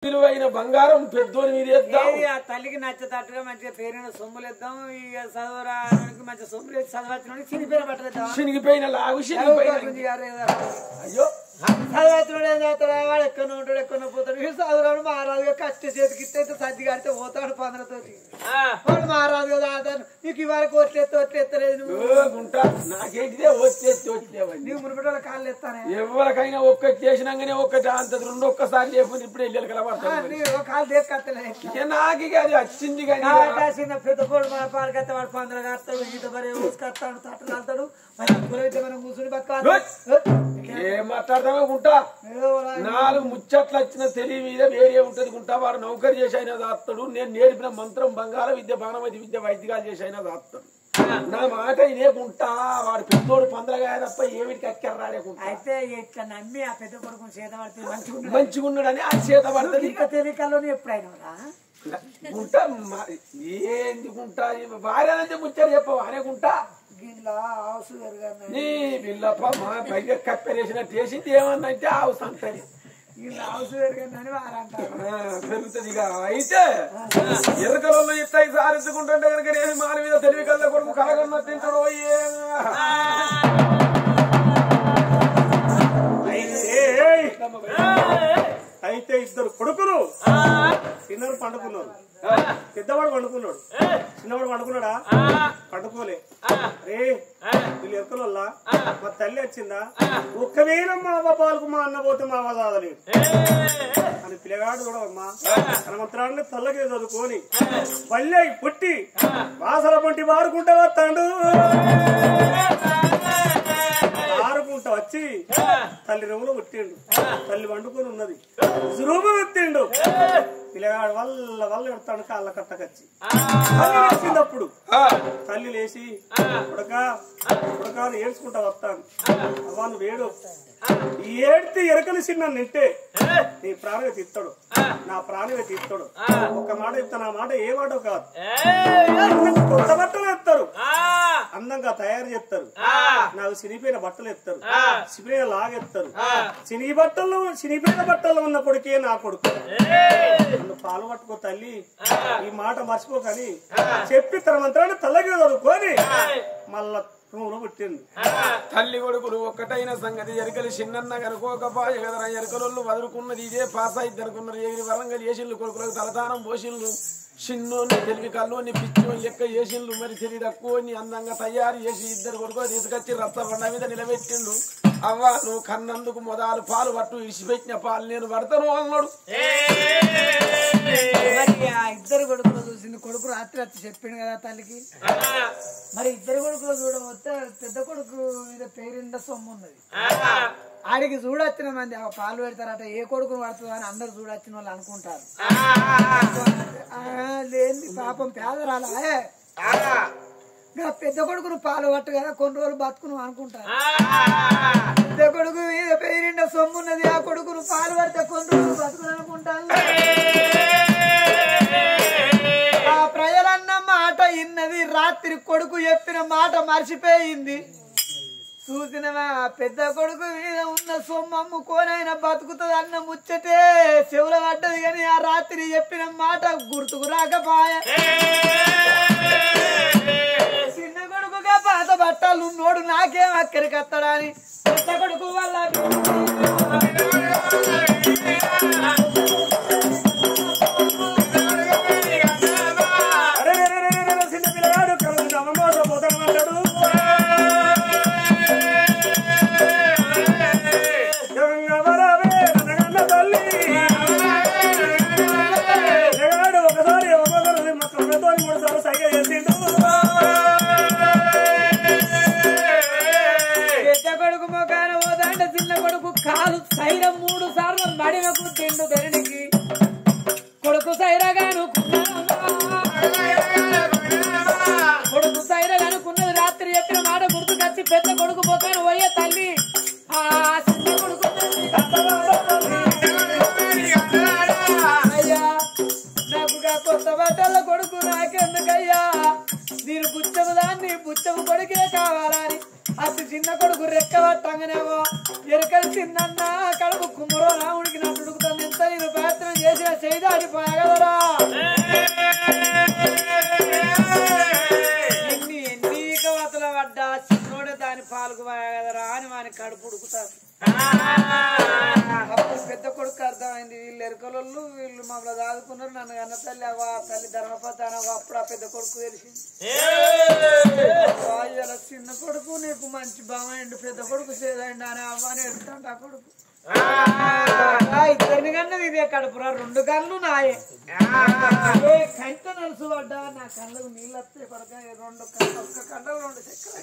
విలువైన బంగారం పెద్దోని మీద తల్లికి నచ్చతట్టుగా మంచిగా పేరైన సొమ్ములు ఇద్దాం. ఇక చదవరానికి మంచిగా సొమ్ములు వేసి చదవచ్చినోడికి చినిపోయిన బట్టలు చినిగిపోయిన లాగు అయ్యో చదవచ్చినోడు ఏం చేస్తాడు? వాడు ఎక్కడో ఉంటాడు, ఎక్కడో పోతాడు. చదువురాడు మహారాజుగా కష్ట చేతికి ఇస్తే సర్ది కడితే పోతాడు పందరతోటి. వాడు మహారాజు కదా నీకు ఇవాళ ఓట్లెత్తలేదు నాకేంటిదే వచ్చేవన్నీ నీవు మునిపెట్టాల కాళ్ళు ఎత్తానే. ఎవరికైనా ఒక్కటి చేసినాగానే ఒక్కటి అంత రెండు ఒక్కసారి చేయకుండా ఇప్పుడు వెళ్ళి కలబడతాను కాళ్ళు దేక్కత్తలే నాకు అది వచ్చింది కానీ చిన్న పెద్ద కోడు మన పాలకత్తే వాడు పందర కడతాడు, ఈత మరి ఊసుకొస్తాడు, తట్టలు ఆడతాడు. మనం కూర్చుని బతకాలి. ఏం మాట్లాడతామో గుంటా నాలుగు ముచ్చట్లు వచ్చిన తెలివి మీద వేరే ఉంటది గుంటా. వాడు నౌకరి చేసి అయినా దాస్తాడు. నేను నేర్పిన మంత్రం బంగాళ విద్య బాణమతి విద్య వైద్యగాలు చేసి అయినా దాస్తాడు. నా మాట ఇదే గుంటా. వాడు పెద్దోడు పందరగా తప్ప ఏమిటికి అక్కర రాలేకుండా అయితే ఇట్లా నమ్మి ఆ పెద్ద కొడుకు చేత పడితే మంచిగా ఉన్నాడని ఆ చేత పడుతుంది. ఇంకా తెలియకల్లోనే ఎప్పుడైనా గుంటా ఏంది గుంటా భార్య ముచ్చారు చెప్పవు అనే గుంటా నీ పిల్లప్ప మా పైగా కప్పెరేసినట్టు చేసింది ఏమన్నా అంటే ఆవు సంతని పెరుగుతుంది. ఇక అయితే ఎరకలలో ఇస్తాయి సారించుకుంటుంటే కనుక నేను మాని మీద తెలివి కళ్ళ కొడుకు కలగన్నట్టు అయితే ఇద్దరు కొడుకులు చిన్నవాడు పండుకున్నారు, పెద్దవాడు పండుకున్నాడు. చిన్నవాడు పండుకున్నాడా? పండుకోలే. రే వీళ్ళు ఎక్కల వల్ల మా తల్లి వచ్చిందా? ఒక్కవేళ మా అవ్వపాలకు మా అన్న పోతే మా అవ్వ చదవలేదు అని పిల్లగాడు కూడా అమ్మా తన మంత్రాన్ని తల్లకి చదువుకొని పల్లె పుట్టి వాసల పంటి వాడుకుంటా వస్తాడు. ఆరుకుంటా వచ్చి తల్లి రూములో పుట్టిండు. తల్లి వండుకొని ఉన్నది, రూము ఎత్తిండు. పిల్లగాడు వల్ల వల్ల ఎడతాడు కాళ్ళ కట్టకచ్చి. లేచినప్పుడు తల్లి లేచి ఉడకాలు ఏడ్చుకుంటా వస్తాను. వాళ్ళు వేడు ఏడితే ఎరకలు చిన్న నింటే నీ ప్రాణమే తీస్తాడు, నా ప్రాణమే తీస్తాడు. ఒక మాట చెప్తా, నా మాట ఏ మాట కాదు. కొత్త బట్టలు ఎత్తారు, అందంగా తయారు చేస్తారు. నాకు చినిపోయిన బట్టలు ఎత్తారు, చినిపోయిన లాగెత్తారు. చినిపోయిన బట్టల్లో ఉన్న కొడుకే నా కొడుకు. నన్ను పాలు పట్టుకో తల్లి, ఈ మాట మర్చిపోకని చెప్పి తన మంత్రాన్ని తల్లకి చదువుకొని మళ్ళా పుట్టింది. తల్లి కొడుకులు ఒక్కటైన సంగతి ఎరకలు చిన్న కనుకోకపాయ కదరా. ఎరకలు వదులుకున్నది ఇదే పాస్ అయితే అనుకున్నారు. ఎగిరి వరంగల్ ఏసిన్లు కొడుకులకు తలతానం పోసిన్లు. చిన్నోని తెలివి కల్లోని పిచ్చోని లెక్క చేసిండ్లు. మరి తెలివి తక్కువని అందంగా తయారు చేసి ఇద్దరు కొడుకులు తీసుకొచ్చి రచ్చబండ మీద నిలబెట్టిండు. అవ్వ నువ్వు కన్నందుకు మొదలు పాలు పట్టు, ఇడిచిపెట్టిన పాలు నేను పడతాను అన్నాడు. ఇద్దరు కొడుకులు చూసింది. కొడుకు రాత్రి వచ్చి చెప్పిండు కదా తల్లికి. మరి ఇద్దరు కొడుకులు చూడవస్తే పెద్ద కొడుకు మీద పేరిండ సొమ్ము ఉన్నది. ఆడికి చూడొచ్చిన మంది పాలు పెడతారట, ఏ కొడుకును పడుతుందో అని అందరు చూడొచ్చిన వాళ్ళు అనుకుంటారు. లేని పాపం పేదరాలే పెద్ద కొడుకును పాలు పట్టు కదా కొన్ని రోజులు బతుకును అనుకుంటారు. పెద్ద కొడుకు మీద పేరిండ సొమ్ము ఉన్నది, ఆ కొడుకును పాలు పడితే కొన్ని రోజులు బతుకును అనుకుంటారు. ఆ ప్రజలన్న మాట ఇన్నది. రాత్రి కొడుకు చెప్పిన మాట మర్చిపోయింది. చూసినవా పెద్ద కొడుకు మీద ఉన్న సొమ్ము అమ్ముకోనైనా బతుకుతుంది అన్న ముచ్చటే చెవుల పడ్డది. కానీ ఆ రాత్రి చెప్పిన మాట గుర్తుకు రాకపోయా. చిన్న కొడుకుగా పాత బట్టలు ఉన్నోడు నాకేం అక్కడికి వస్తాడా అని పెద్ద కొడుకు వల్ల చిన్న పిల్లగాడు పోతాడు. కాలు సైర 3 సార్లు మడినకు తిండు ధరణికి. కొడుకు సైరగానుకున్నది. రాత్రి చెప్పిన మాట గుర్తుకొచ్చి పెద్ద కొడుకు పోతాను పోయే తల్లి ఆ చిన్న కొడుకు అయ్యా నాకు కొత్త బట్టల కొడుకు నాకెందుకయ్యా, నేను బుచ్చము దాన్ని బుచ్చము కొడుకే కావాలని అతి చిన్న కొడుకు రెక్క పట్టంగానేమో ఎరకలు చిన్న కడుపు కుమ్మరో రాముడికి నటుడుకుతుంది. ఎంత నేను ప్రయత్నం చేసిన చేయదాడి పాగలరా ఎన్ని కవతల పడ్డా చిన్నోడే దాని పాలకు పాగలరా అని వాని కడుపు ఉడుకుతారు. అప్పుడు పెద్ద కొడుకు అర్థమైంది వీళ్ళు ఎరకలోళ్ళు వీళ్ళు మమ్మల్ని దాదుకున్నారు నన్ను అన్న తల్లి అవ్వ తల్లి ధర్మపతి అనవ అప్పుడు ఆ పెద్ద కొడుకు తెలిసింది. ఇలా చిన్న కొడుకు నీకు మంచి బాగుండు పెద్ద కొడుకు చేదండి అని అవ్వని ఎడుతాంట ఆ కొడుకు ఇద్దరిని కన్నా ఇదే కడుపురా 2 కళ్ళు నాయే కంట నలుసు పడ్డా నా కళ్ళకు నీళ్ళు వస్తే కొడక 2 కళ్ళు ఒక్క కళ్ళకు 2 చెక్కలు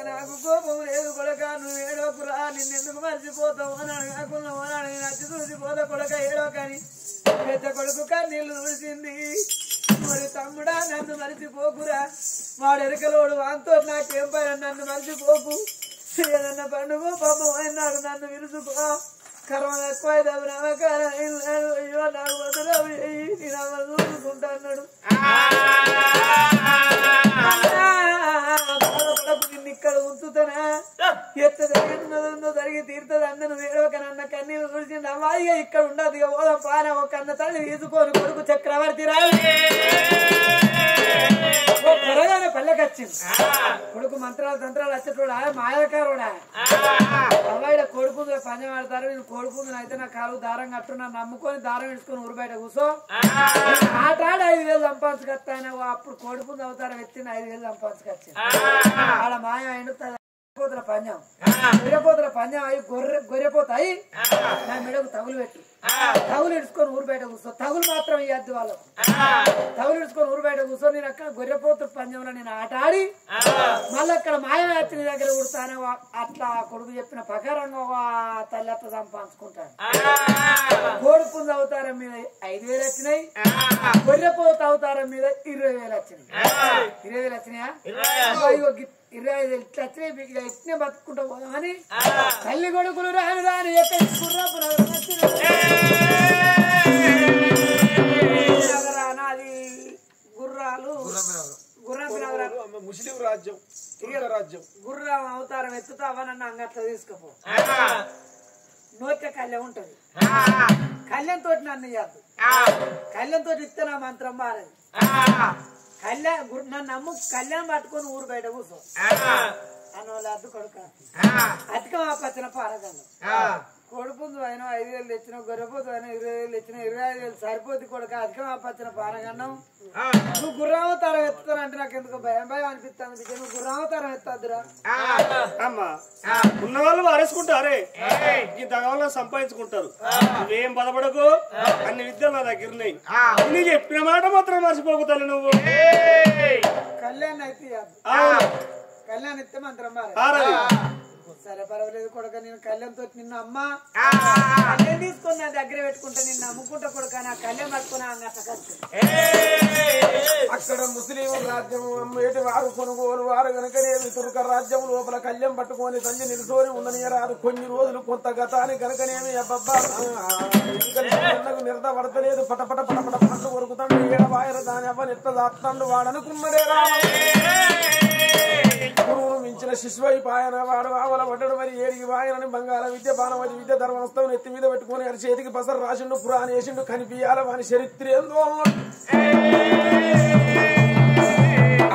నాకు కోపం లేదు కొడక నువ్వు ఏడోకురా నిన్నెందుకు మర్చిపోతావు అని అడగకున్నావు అని అడిగి నచ్చి చూసిపోతా కొడక ఏడో కానీ పెద్ద కొడుకు కన్నీళ్ళు చూసింది. మరి తమ్ముడా నన్ను మరిచిపోకురా వాడు ఎరకలోడు వాంతో నాకేం పైన నన్ను మరిచిపోకు ఏదన్నా పండుగ పాపం అయినాడు నన్ను విరుసుకో కర్మ ఎక్కువ నమ్మకాలు అయ్యో నాకు వదలవు నేను చూసుకుంటా అన్నాడు. నిన్ను ఇక్కడ ఉంచుతానా ఎత్త జరిగినదో జరిగి తీరుతుంది అన్నను వేడొకనన్న కన్నీళ్ళు చూసింది. అమ్మాయిగా ఇక్కడ ఉండదు ఇక ఓదం పాన ఒక అన్న తల్లి తీసుకొని కొడుకు చక్రవర్తి రాయి త్వరగానే పల్లెకొచ్చింది. కొడుకు మంత్రాలు తంత్రాలు వచ్చేటోడా మాయకారుడా అమ్మాయి కొడుకుంది పంచం ఆడతారు నేను కొడుకుంది అయితే నా కాలు దారం కట్టు నన్ను నమ్ముకొని దారం వేసుకొని ఊరు బయట కూర్చో ఆట ఆడి 5,000 సంపాదించుకొస్తాను. అప్పుడు కొడుకుంది అవతారం ఎత్తిన 5,000 సంపాదించుకొచ్చింది. ఆడ మాయం అయిన గొర్రెపోతుల పంజం గొర్రెపోతుల పంజం అయి గొర్రెపోతాయి నా మెడకు తగులు పెట్టి తగులు ఇడుచుకొని ఊరు బయట కూర్చో తగులు మాత్రం ఇవ్వద్దు వాళ్ళకు తగులు ఇడుచుకొని ఊరు బయట కూర్చో నేను అక్కడ గొర్రెపోతుల పంజంలో నేను ఆట ఆడి మళ్ళీ అక్కడ మాయవేత్తి దగ్గర కుడతాను. అట్లా కొడుకు చెప్పిన ప్రకారంగా తల్లి అత్త సంపాదించుకుంటాను. కోడిపుంజ అవతారం మీద 5,000 వచ్చినాయి గొర్రెపోత అవతారం మీద 20,000 వచ్చినాయి. 20,000 వచ్చినాయా 25,000 ఇట్లా వచ్చినాయి మీకు ఇట్నే బతుకుంటా పోదామని తల్లి కొడుకులు రాను రాని నాది గుర్రాలు గుర్రపు నగరాలు ముస్లిం రాజ్యం రాజ్యం గుర్రం అవతారం ఎత్తుతావా నన్ను అంగట్లో తీసుకుపో నోట్ల కళ్యం ఉంటది కళ్యంతో నన్ను ఇవ్వద్దు కళ్యంతో ఇస్తే నా మంత్రం బారది నన్ను నమ్ము కళ్యాణం పట్టుకొని ఊరు బయట కూర్చో అన్న వాళ్ళు అద్దు కొడుక అతిక మా పచ్చిన పారగలను కొడుకుందు అయినా 5,000 తెచ్చిన గొర్రెపోతు అయినా 20,000 తెచ్చిన 25,000 సరిపోద్ది కొడుక అధిక మా పచ్చిన పారగన్నం నువ్వు గుర్రావతారం ఎత్తుతానంటే నాకు ఎందుకు భయం భయం అనిపిస్తుంది బిడ్డ నువ్వు గుర్రావతారం ఎత్తద్దురా అమ్మా ఉన్నవాళ్ళు వారేసుకుంటారే ఈ దగవల్లో సంపాదించుకుంటారు నువ్వేం బాధపడకు అన్ని విద్యలు నా దగ్గర ఉన్నాయి నీకు చెప్పిన మాట మాత్రం మర్చిపోకుతాను నువ్వు కళ్యాణ్ అయితే కళ్యాణ్ ఇస్తే మంత్రం సరే పర్వాలేదు కొడుక నేను కళ్యాణ్తో నిన్న అమ్మ కళ్యాణ్ తీసుకొని నా దగ్గర పెట్టుకుంటా నిన్ను నమ్ముకుంటా కొడుక నా కళ్యాణ్ పట్టుకున్నా అక్కడ ముస్లిం రాజ్యం అమ్మేటి వారు కొనుగోలు వారు కనుకనేమి తుర్క రాజ్యం లోపల కళ్యాణ్ పట్టుకొని సంజి నిలుసోని ఉందని రాదు కొన్ని రోజులు కొంత గతాన్ని కనుకనేమి అబ్బబ్బా నిరత పడతలేదు పటపట పటపట పండు కొరుకుతాడు ఏడవాయర దాని అవ్వ నెత్త దాస్తాడు వాడనుకున్నదే గురువును మించిన శిశువైపాయన వాడు ఆవల పడ్డాడు మరి ఏడికి వాయనని బంగాళ విద్య బాణవతి విద్య ధర్మస్థం నెత్తి మీద పెట్టుకుని అని చేతికి పసరు రాసిండు పురాణ వేసిండు కనిపియాల వాని చరిత్రేందో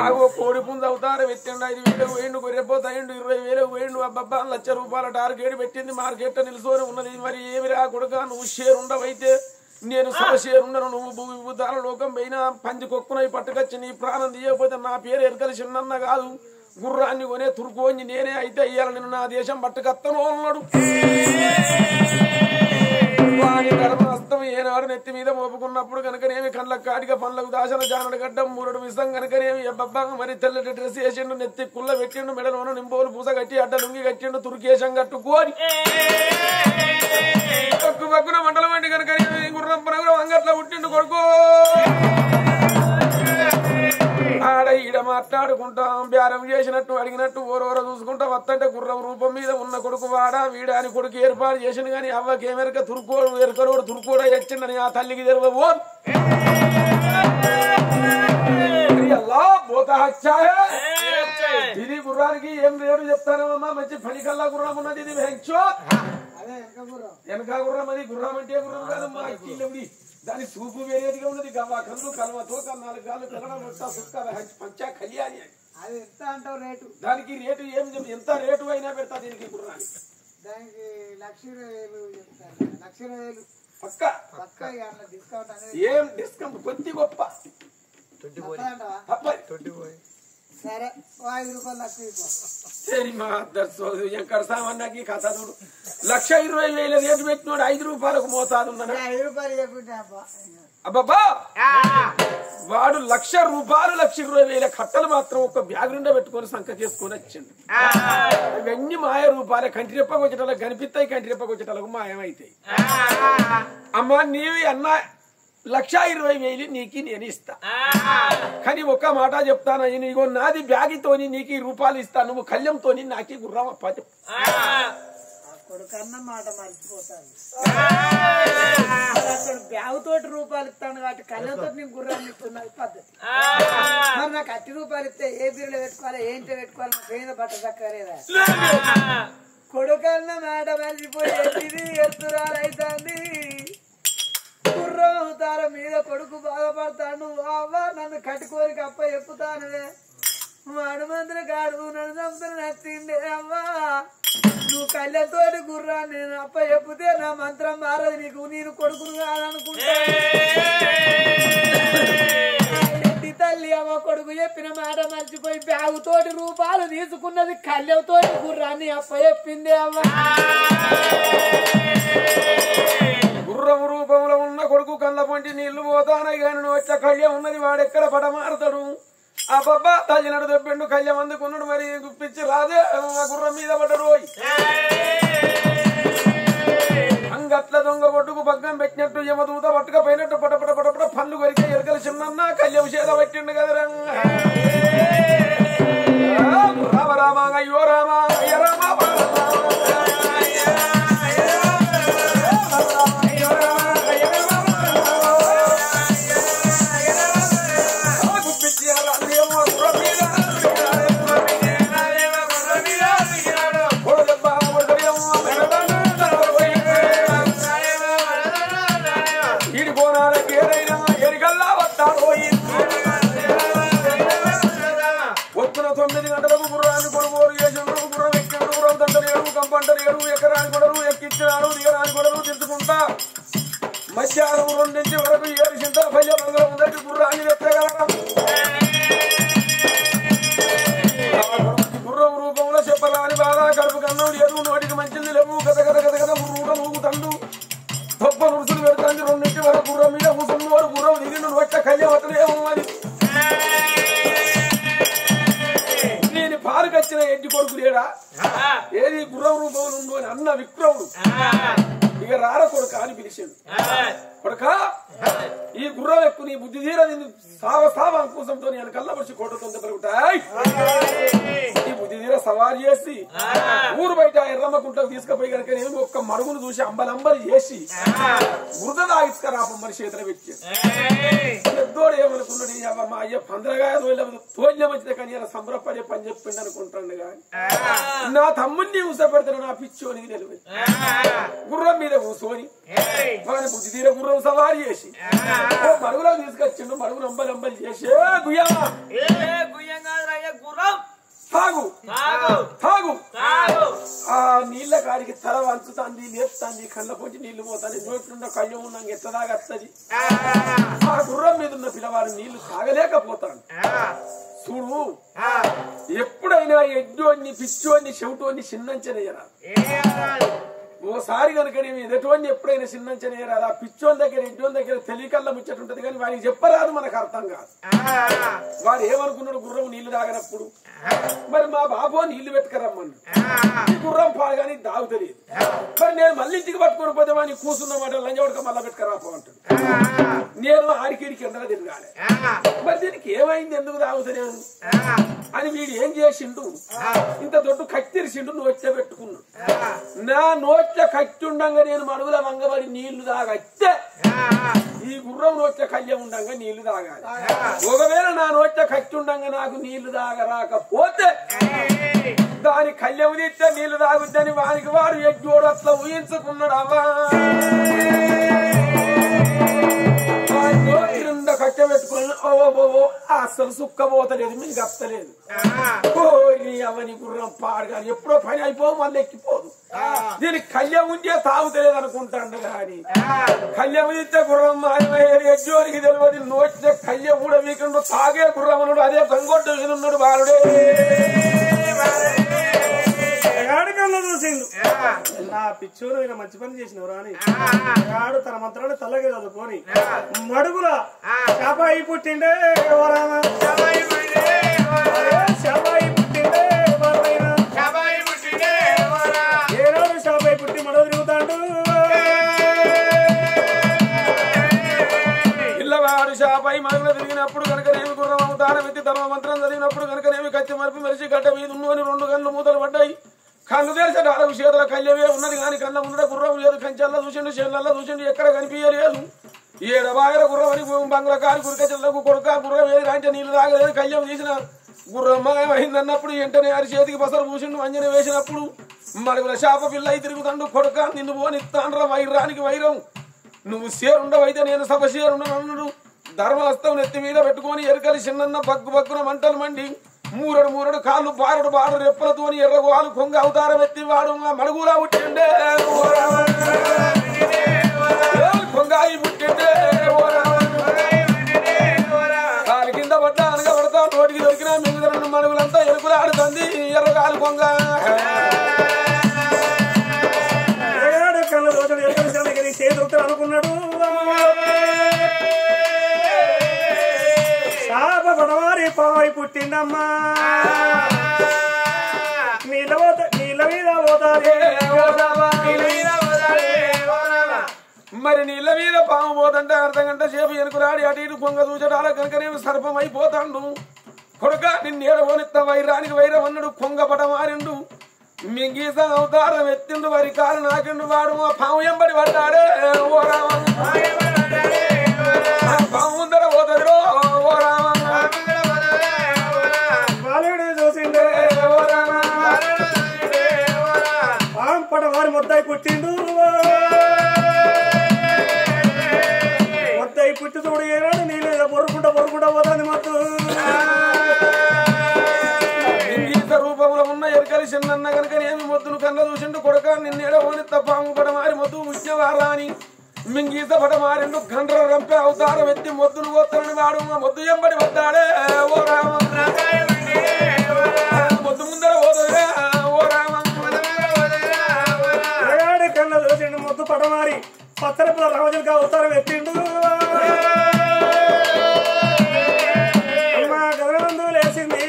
ఆగో కోడి పుంజ అవుతారు పెట్టిండు 5,000 వేయండు గొర్రెపోతాయిండు 20,000 వేయండు అబ్బబ్బా ₹1,00,000 టార్గెట్ పెట్టింది మార్కెట్ నిలుసోని ఉన్నది మరి ఏమి రా కొడుక నువ్వు షేర్ ఉండవైతే నేను సభ షేర్ ఉండను నువ్వు భూదాల లోకం పైన పంది కొక్కునై పట్టుకొచ్చి నీ ప్రాణం తీయకపోతే నా పేరు ఎరకలి చిన్న కాదు గుర్రాన్ని కొనే తురుకోని నేనే అయితే ఇయ్యాల నేను నా దేశం పట్టుకత్తను అన్నాడు. వాని ధర్మహస్తం ఏనాడు నెత్తి మీద మోపుకున్నప్పుడు కనుకనేమి కళ్ళకు కాటిగా పండ్లకు దాసన జానడు గడ్డం 3 విషం కనుకనేమి అబ్బబ్బా మరి తెల్లటి డ్రెస్ వేసిండు నెత్తి కుళ్ళ పెట్టిండు మెడలోన నింబోలు పూస కట్టి అడ్డ లుంగి కట్టిండు తుర్కేశం కట్టుకోని పక్కున మండలం వంటి కనుకనేమి గుర్రం పనగురం అంగట్లో పుట్టిండు కొడుకో ఆడ ఈడ మాట్లాడుకుంటాం బేరం చేసినట్టు అడిగినట్టు ఓరోర చూసుకుంటా వత్తంటే గుర్రం రూపం మీద ఉన్న కొడుకు వాడా వీడా అని కొడుకు ఏర్పాటు చేసిండు గాని అవ్వకేమెరక తురుకోడు ఎరకరోడు తురుకోడా వచ్చిండని ఆ తల్లికి తెలవబో ఇది గుర్రానికి ఏం రేడు చెప్తానమ్మా మంచి ఫలికల్లా గుర్రం ఉన్నది ఇది వెంచో వెనక గుర్రం అది గుర్రం అంటే గుర్రం కాదు మా కిల్లవి దాని చూపు వేరేదిగా ఉన్నది గవ్వ కళ్ళు కలవతో కన్నాలు గాలు కలడం మొత్తం సుక్క పంచా కళ్యాణి అది ఎంత అంటావు రేటు దానికి రేటు ఏం ఎంత రేటు అయినా పెడతా దీనికి గుర్రానికి దానికి 1,20,000 చెప్తాను 1,20,000 పక్క పక్క డిస్కౌంట్ అనేది ఏం డిస్కౌంట్ కొద్ది గొప్ప సరే 5 రూపాయలు లక్ష సరి మా దర్శోదు ఎంకడ సామాన్యకి కథ చూడు 1,20,000 రేటు పెట్టినోడు 5 రూపాయలకు మోతాదు 5 రూపాయలు చెప్పుంటే అబ్బబ్బా వాడు 1,00,000 రూపాయలు 1,20,000 కట్టలు మాత్రం ఒక బ్యాగ్ నిండా పెట్టుకొని సంకకేసుకొని వచ్చిండు ఇవన్నీ మాయ రూపాయలు కంటి రెప్పకు వచ్చేటలకు కనిపిస్తాయి కంటి రెప్పకు వచ్చేటలకు మాయమైతాయి అమ్మా నీవి అన్న 1,20,000 నీకు నేను ఇస్తా కానీ ఒక్క మాట చెప్తాను నీకు నాది బ్యాగితోని నీకు రూపాయలు ఇస్తాను నువ్వు కళ్యంతోని నాకి గుర్రం అప్ప చెప్పు కొడుకన్న మాట మర్చిపోతాను బ్యాగు తోటి రూపాయలు ఇస్తాను కాబట్టి కళ్ళతో నీకు గుర్రాన్ని ఇస్తున్నది పద్ధతి మరి నాకు 80 రూపాయలు ఇస్తే ఏ బీరులో పెట్టుకోవాలి ఏంటో పెట్టుకోవాలి నాకు ఏదో బట్ట చక్కరేదా కొడుకన్న మాట మర్చిపోయి ఎత్తురాలైతుంది గుర్రం అవుతార మీద కొడుకు బాధపడతాను అవ్వ నన్ను కట్టుకోరిక అప్ప చెప్పుతానువే వాడు మందులు కాడు నన్ను చంపుతాను నచ్చిండే అవ్వా నువ్వు కళ్ళతోటి గుర్రాన్ని నేను అప్ప చెప్తే నా మంత్రం మారదు నీకు నేను కొడుకును కాదనుకుంటా తల్లి అమ్మ కొడుకు చెప్పిన మాట మర్చిపోయి బ్యాగు తోటి రూపాయలు తీసుకున్నది కళ్ళతోటి గుర్రాన్ని అప్ప చెప్పింది అవ్వ గుర్రం రూపంలో ఉన్న కొడుకు కళ్ళ పొంటి నీళ్లు పోతానై గాని వచ్చే కళ్యం ఉన్నది వాడెక్కడ పడమారుతాడు ఆ బబ్బా తల్లినడు దొబ్బెండు కళ్యం అందుకున్నాడు మరి గుప్పించి రాదే ఆ గుర్రం మీద పడ్డరు అంగట్ల దొంగ కొట్టుకు పగ్గం పెట్టినట్టు యమదూత పట్టుకపోయినట్టు పటపట పటపట పళ్ళు కొరికే ఎరకలు చిన్న కళ్యం చేత పట్టిండు కదా రామ రామ అయ్యో రామ అయ్య రామ పొద్దున 9 గంటలకు గుర్రాన్ని కొనుగోలు చేసిండ్రు గుర్రం ఎక్కిండ్రు గుర్రం దండలేరు కంపంటలేరు ఎక్కరాని కొడరు ఎక్కించినారు దిగరాని కొడరు తిట్టుకుంటా మధ్యాహ్నం 2 వరకు 7 చింతల పల్లె బంగారం ఉందంటే గుర్రాన్ని ఎత్తగలరా గుర్రం రూపంలో చెప్పరాని బాధ కడుపు కన్నం లేదు నోటికి మంచిది లేవు గద గద గద గద ఊట ఊగుతండు తొప్ప నురుసులు పెడతాంది 2 వరకు గుర్రం మీద కూర్చున్నవాడు గుర్రం దిగి వచ్చే కళ్యాణం అతనేమో అది నేను పారుకొచ్చిన ఎడ్డి కొడుకు లేడా ఏది గుర్రం రూపంలో ఉండు అని అన్న విక్రముడు ఇక రార కొడుక అని పిలిచాడు కొడుక ఈ గుర్రం ఎక్కువ నీ బుద్ధి తీర సావ సావ అంకుశంతో నేను కళ్ళపరిచి కొడుతుంది పెరుగుతాయి ఈ బుద్ధి తీర సవారి చేసి ఊరు బయట ఎర్రమ్మకుంటకు తీసుకుపోయి కనుక నేను ఒక్క మరుగును చూసి అంబలంబలి చేసి మృద తాగిస్తారాపం మరి చేతులు పెట్టాడు పెద్దోడు ఏమనుకున్నాడు మా అయ్య పంద్రగా తోళ్ళ మంచిదే కానీ ఇలా సంబరపడే పని చెప్పిండు అనుకుంటాడు కానీ నా తమ్ముడిని ఊసపెడతాడు నా పిచ్చోనికి తెలియదు గుర్రం మీద కూర్చొని వాడి బుద్ధి తీర గుర్రం సవారి చేసి మరుగులో తీసుకొచ్చిండు మరుగు నంబలి చేసి తాగు తాగు ఆ నీళ్ళ కాడికి తల వంచుతాంది లేపుతాంది కళ్ళ పొంచి నీళ్లు పోతాంది నోట్లున్న కళ్ళం ఉన్నాక ఎత్తదాగా వస్తుంది ఆ గుర్రం మీద ఉన్న పిల్లవాడు నీళ్లు తాగలేకపోతాడు చూడు ఎప్పుడైనా ఎడ్డోని పిచ్చోని చెవిటోని చిన్నంచనేయరా ఓసారి కనుక నేను ఎదుటోని ఎప్పుడైనా చిన్నంచనేయరాదు ఆ పిచ్చోని దగ్గర ఎడ్డోని దగ్గర తెలియకల్లా ముచ్చటుంటది కానీ వాడికి చెప్పరాదు మనకు అర్థం కాదు వాడు ఏమనుకున్నాడు గుర్రం నీళ్లు తాగనప్పుడు మరి మా బాబో నీళ్లు పెట్టుకరమ్మను గుర్రం పాడగాని దాగు తెలియదు మరి నేను మళ్ళీ ఇంటికి పట్టుకొని పోతే వాడిని కూర్చున్నమాట లంజవడక మళ్ళా పెట్టుకరాపో అంటాడు నేను ఆడికిడికి ఎండగా తిరగాలి మరి దీనికి ఏమైంది ఎందుకు తాగుతలేదు అని వీడు ఏం చేసిండు ఇంత దొడ్డు కత్తిరిసిండు నోట్లే పెట్టుకున్నాడు నా నోట్ల కత్తి ఉండంగా నేను మడుగుల వంగబడి నీళ్లు తాగస్తే ఈ గుర్రం నోట్ల కళ్యం ఉండంగా నీళ్లు తాగాలి ఒకవేళ నా నోట్ల కత్తి ఉండంగా నాకు నీళ్లు తాగరాకపోతే దాని కళ్యం తీస్తే నీళ్లు తాగుద్దని వానికి వాడు ఎగ్గోడు అట్లా ఊహించుకున్నాడు అవ్వా కట్టె పెట్టుకుని ఓ అసలు సుక్కబోతలేదు మీకు అత్తలేదు అవని గుర్రం పాడుగా ఎప్పుడో పని అయిపోవు మళ్ళీ ఎక్కిపోదు దీనికి కళ్యం ఉంటే తాగుతలేదు అనుకుంటాడు కానీ కళ్యం ఇస్తే గుర్రం మాయమయ్యేది ఎజ్జోరికి తెలియదు నోటితే కళ్యం కూడా వీకుండు తాగే గుర్రమనుడు అదే గంగొడ్డు వినున్నాడు బాలుడే చూసిండు నా పిచ్చోరు ఈయన మంచి పని చేసినవరా అని ఆడు తన మంత్రాన్ని తల్లగే చదువుకొని మడుగుల శాపాయి పుట్టిండే ఏనాడు శాపాయి పుట్టి మడుగు తిరుగుతాడు పిల్లవాడు శాపై మరుగులు తిరిగినప్పుడు కనుకనేమి గుర్రం అవతారం ఎత్తి ధర్మ మంత్రం చదివినప్పుడు కనుకనేమి కత్తి మరిపి మెరిసి గడ్డ మీద ఉన్నోని 2 గంటలు మూతలు పడ్డాయి కన్ను తెలిసే 4 చేతుల కళ్యమే ఉన్నది కానీ కళ్ళ ముందర గుర్రం లేదు కంచెల్లో చూసిండు చేళ్ళల్లో చూసిండు ఎక్కడ కనిపించలేదు ఏడబాయల గుర్రం అని బంగ్ల కాని గురికచెల్లకు కొడుక గుర్రం ఏది రాంటే నీళ్లు తాగలేదు కళ్యం తీసిన గుర్రం మాయమైందన్నప్పుడు వెంటనే అరి చేతికి బసరు పూసిండు అంజన వేసినప్పుడు మరుగుల శాప పిల్ల అయి తిరుగుతాండు కొడుక నిన్ను పోనిస్తాండ్ర వైరానికి వైరం నువ్వు సేరుండవైతే నేను సభ సేరుండను ధర్మహస్తం నెత్తి మీద పెట్టుకొని ఎరకలి చిన్న బగ్గున మంటలు మండి మూరడు కాళ్ళు బారుడు రెప్పలతోని ఎర్రగోలు కొంగ అవతారం ఎత్తి వాడు మడుగులా పుట్టిండే కొంగాయి పుట్టిండే కాలి కింద పడ్డా అనగా పడతా నోటికి దొరికినా మిగతా 2 మడుగులంతా ఎరుకులాడుతుంది ఎర్రగాలు కొంగ అనుకున్నాడు శాప పడవారి పాయి పుట్టిందమ్మా నీళ్ళ మీద పోతారే మరి నీళ్ళ మీద పాము పోతంటే అర్ధగంట సేపు ఎనుకులాడి అటు ఇటు కొంగ దూచడాల కనుకనేమి సర్పం అయిపోతాడు కొడుక నిన్నేడ పోనిత్త వైరానికి వైరం అన్నాడు కొంగ పడమారిండు మింగీస అవతారం ఎత్తిండు వరి కాలు నాకిండు వాడు ఆ పాము ఎంబడి పడ్డాడే ఓ రామ పాము ముందర పోతాడు ఓ రామ చూసిండే ఓ రామ పాము పడవారి మొద్దాయి పుట్టిండు మొద్దాయి పుట్టి చూడు ఏనాడు నీళ్ళు పొరుకుంటా పోతుంది మొత్తం రూపంలో ఉన్న ఎరకలి చిన్న కనుక ఏమి మొద్దును కన్న చూసిండు కొడుక నిన్నేడ ఓనిత్త పాము పడమారి మొద్దు ఉద్యవారా అని మింగీత పడమారిండు గండ్ర రంపే అవతారం ఎత్తి మొద్దును పోతానని వాడు మొద్దు ఎంబడి పడ్డాడే ఓ రామ మొద్దు ముందర పోతుందే ఓ రామ కళ్ళ చూసిండు మొద్దు పడమారి పచ్చరపుల రామజులుగా అవతారం ఎత్తిండు గదరబంధు లేచింది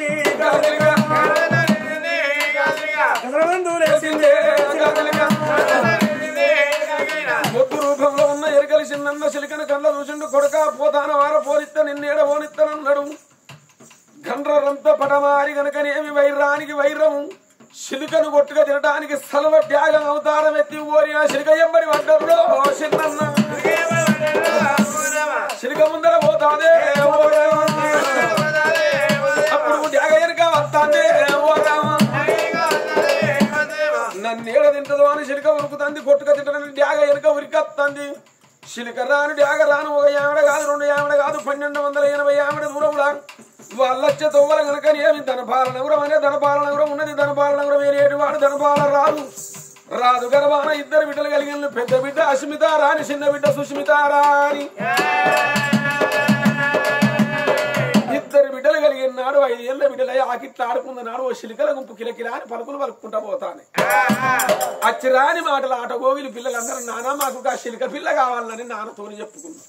మొద్దు రూపంలో ఉన్న ఎరకలి చిన్న సిలికన కళ్ళ చూసిండు కొడక పోతాన వార పోలిత్త నిన్నేడ పోనిత్తనన్నాడు గండ్రంతా పడమారి గనకనేమి వైరానికి వైరము సిలికను కొట్టుగా తినడానికి సలవ త్యాగం అవతారం ఎత్తి ఓరి ఆ సిలిక ఎంబడి పడ్డప్పుడు చిన్న సిలిక ముందర పోతాదే అప్పుడు త్యాగ ఎనక వస్తాందే ఓ రామ నన్నేడ తింటదో అని సిలిక ఉరుకుతుంది కొట్టుక తింటదని డ్యాగ ఎనక ఉరికత్తంది సిలిక రాను డ్యాగ రాను 1 ఆవిడ కాదు 2 ఆవిడ కాదు 1280 ఆవిడ దూరంలా వాళ్ళొచ్చే తొవ్వల కనుక ఏమి ధనపాల నగరం అనే ధనపాల నగరం ఉన్నది ధనపాల నగరం వేరేటి వాడు ధనపాల రాదు గర్భాన 2 బిడ్డలు కలిగిన పెద్ద బిడ్డ అస్మిత రాని చిన్న బిడ్డ సుస్మిత రాని 2 బిడ్డలు కలిగినాడు 5 ఏళ్ల బిడ్డలై ఆకిట్లా ఆడుకున్న నాడు ఓ శిలికల గుంపు కిలకిలా అని పలుకులు పలుకుంటా పోతాను అచ్చిరాని మాటలు ఆట గోవిలు పిల్లలందరూ నాన్న మాకు ఆ శిలిక పిల్ల కావాలని నాన్నతోని చెప్పుకున్నా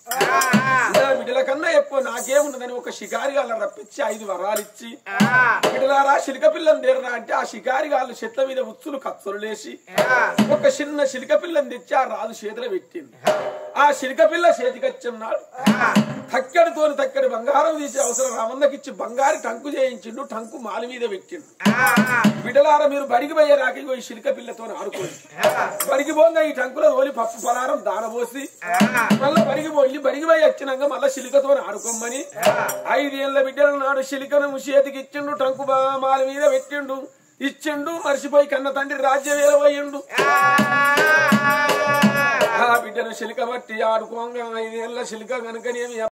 బిడ్డల కన్నా ఎక్కువ నాకేమున్నదని ఒక షికారి గాళ్ళ రప్పించి 5 వరాలు ఇచ్చి బిడ్డలారా శిలిక పిల్లని దేరరా అంటే ఆ షికారి గాళ్ళు చెట్ల మీద ఉచ్చులు కత్తులు లేచి ఒక చిన్న శిలిక పిల్లని తెచ్చి ఆ రాజు చేతిలో పెట్టింది ఆ శిలిక పిల్ల చేతికి వచ్చిన్నాడు తక్కడితోని తక్కడి బంగారం తీసే అవసరం రామన్నకిచ్చి బంగారు టంకు చేయించిండు టంకు మాలి మీద పెట్టిండు బిడ్డలారా మీరు బడికి పోయే రాక ఈ శిలిక పిల్లతో ఆడుకోండి బడికి పోగా ఈ టంకులో ఓలి పప్పు పలారం దానబోసి మళ్ళీ బడికి పోయి వచ్చినాక మళ్ళీ శిలికతో ఆడుకోమని 5 ఏళ్ల బిడ్డల నాడు శిలికను చేతికి ఇచ్చిండు టంకు మాలి మీద పెట్టిండు ఇచ్చిండు మర్చిపోయి కన్న తండ్రి రాజ్యం వేలబోయిండు ఆ బిడ్డను శిలిక బట్టి ఆడుకోంగా 5 ఏళ్ల శిలిక కనుకనేమి